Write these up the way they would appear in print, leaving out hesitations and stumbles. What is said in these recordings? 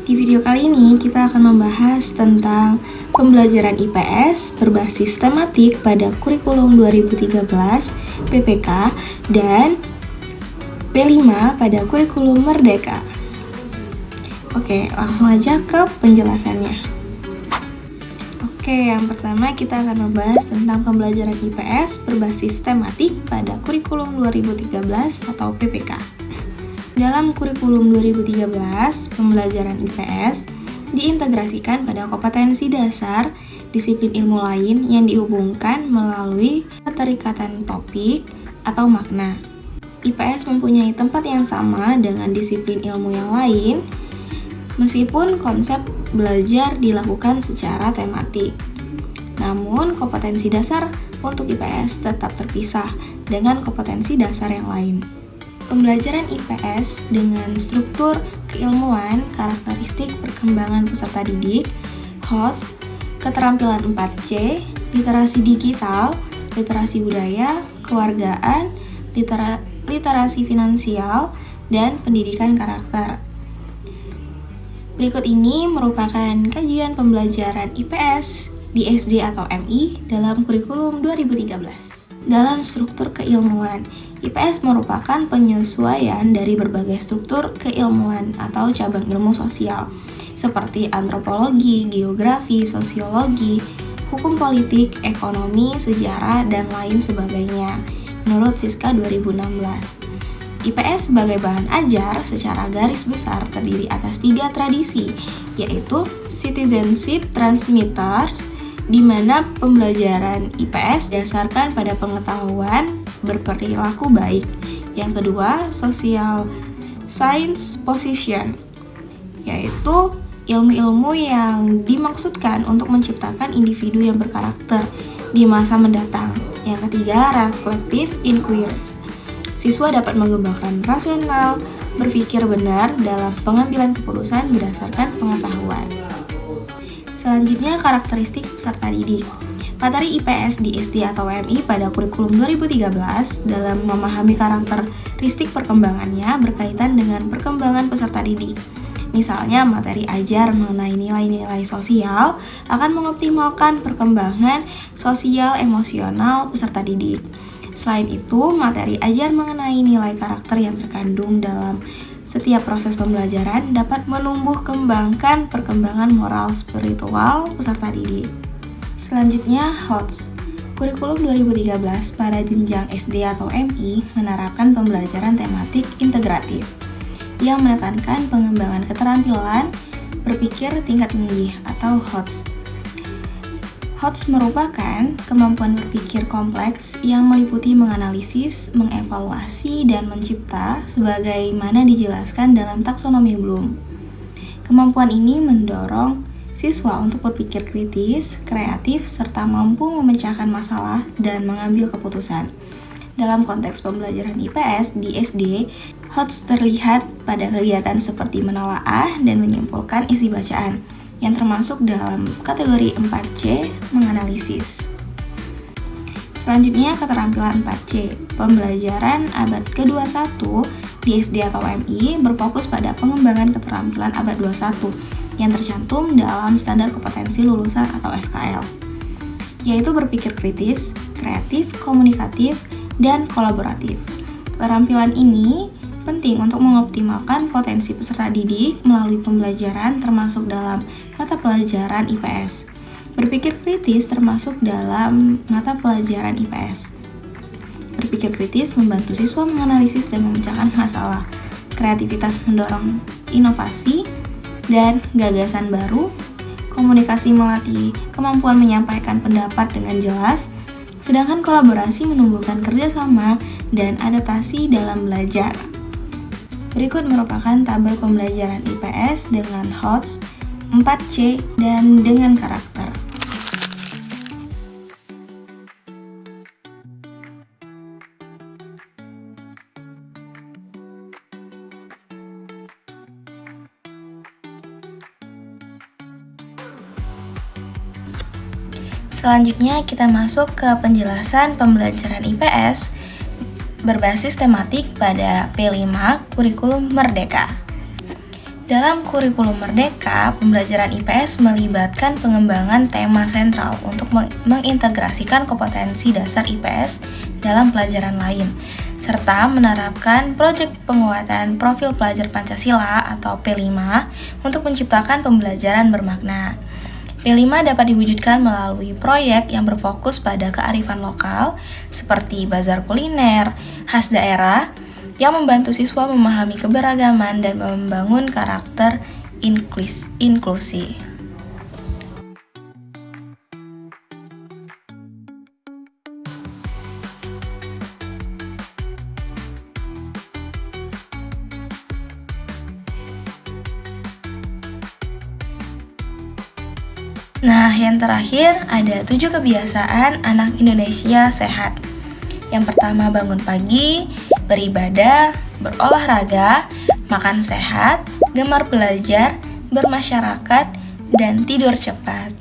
Di video kali ini kita akan membahas tentang pembelajaran IPS berbasis tematik pada kurikulum 2013 PPK dan P5 pada kurikulum Merdeka. Oke, langsung aja ke penjelasannya. Oke, yang pertama kita akan membahas tentang pembelajaran IPS berbasis tematik pada kurikulum 2013 atau PPK. Dalam kurikulum 2013, pembelajaran IPS diintegrasikan pada kompetensi dasar disiplin ilmu lain yang dihubungkan melalui keterikatan topik atau makna. IPS mempunyai tempat yang sama dengan disiplin ilmu yang lain, meskipun konsep belajar dilakukan secara tematik. Namun, kompetensi dasar untuk IPS tetap terpisah dengan kompetensi dasar yang lain. Pembelajaran IPS dengan struktur keilmuan, karakteristik perkembangan peserta didik, HOTS, keterampilan 4C, literasi digital, literasi budaya, kewargaan, literasi finansial, dan pendidikan karakter. Berikut ini merupakan kajian pembelajaran IPS di SD atau MI dalam kurikulum 2013. Dalam struktur keilmuan, IPS merupakan penyesuaian dari berbagai struktur keilmuan atau cabang ilmu sosial, seperti antropologi, geografi, sosiologi, hukum politik, ekonomi, sejarah, dan lain sebagainya, menurut Siska 2016. IPS sebagai bahan ajar secara garis besar terdiri atas 3 tradisi, yaitu citizenship transmitters, di mana pembelajaran IPS didasarkan pada pengetahuan berperilaku baik. Yang kedua, social science position, yaitu ilmu-ilmu yang dimaksudkan untuk menciptakan individu yang berkarakter di masa mendatang. Yang ketiga, reflective inquiries. Siswa dapat mengembangkan rasional, berpikir benar dalam pengambilan keputusan berdasarkan pengetahuan. Selanjutnya, karakteristik peserta didik. Materi IPS di SD atau MI pada kurikulum 2013 dalam memahami karakteristik perkembangannya berkaitan dengan perkembangan peserta didik. Misalnya, materi ajar mengenai nilai-nilai sosial akan mengoptimalkan perkembangan sosial emosional peserta didik. Selain itu, materi ajar mengenai nilai karakter yang terkandung dalam setiap proses pembelajaran dapat menumbuh kembangkan perkembangan moral spiritual peserta didik. Selanjutnya, HOTS. Kurikulum 2013 pada jenjang SD atau MI menerapkan pembelajaran tematik integratif yang menekankan pengembangan keterampilan berpikir tingkat tinggi atau HOTS. HOTS merupakan kemampuan berpikir kompleks yang meliputi menganalisis, mengevaluasi, dan mencipta sebagaimana dijelaskan dalam taksonomi Bloom. Kemampuan ini mendorong siswa untuk berpikir kritis, kreatif, serta mampu memecahkan masalah dan mengambil keputusan. Dalam konteks pembelajaran IPS di SD, HOTS terlihat pada kegiatan seperti menelaah dan menyimpulkan isi bacaan, yang termasuk dalam kategori 4C, menganalisis. Selanjutnya, keterampilan 4C. Pembelajaran abad ke-21 di SD atau MI berfokus pada pengembangan keterampilan abad 21 yang tercantum dalam standar kompetensi lulusan atau SKL, yaitu berpikir kritis, kreatif, komunikatif, dan kolaboratif. Keterampilan ini penting untuk mengoptimalkan potensi peserta didik melalui pembelajaran termasuk dalam mata pelajaran IPS. Berpikir kritis termasuk dalam mata pelajaran IPS. Berpikir kritis membantu siswa menganalisis dan memecahkan masalah. Kreativitas mendorong inovasi dan gagasan baru. Komunikasi melatih kemampuan menyampaikan pendapat dengan jelas. Sedangkan kolaborasi menumbuhkan kerjasama dan adaptasi dalam belajar. Berikut merupakan tabel pembelajaran IPS dengan HOTS, 4C, dan dengan karakter. Selanjutnya kita masuk ke penjelasan pembelajaran IPS berbasis tematik pada P5 Kurikulum Merdeka. Dalam kurikulum Merdeka, pembelajaran IPS melibatkan pengembangan tema sentral untuk mengintegrasikan kompetensi dasar IPS dalam pelajaran lain, serta menerapkan proyek penguatan profil pelajar Pancasila atau P5 untuk menciptakan pembelajaran bermakna. P5 dapat diwujudkan melalui proyek yang berfokus pada kearifan lokal, seperti bazar kuliner, khas daerah, yang membantu siswa memahami keberagaman dan membangun karakter inklusi. Nah, yang terakhir ada 7 kebiasaan anak Indonesia sehat. Yang pertama, bangun pagi, beribadah, berolahraga, makan sehat, gemar belajar, bermasyarakat, dan tidur cepat.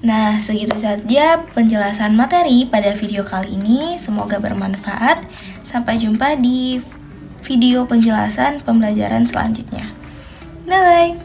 Nah, segitu saja penjelasan materi pada video kali ini. Semoga bermanfaat. Sampai jumpa di video penjelasan pembelajaran selanjutnya. Bye-bye!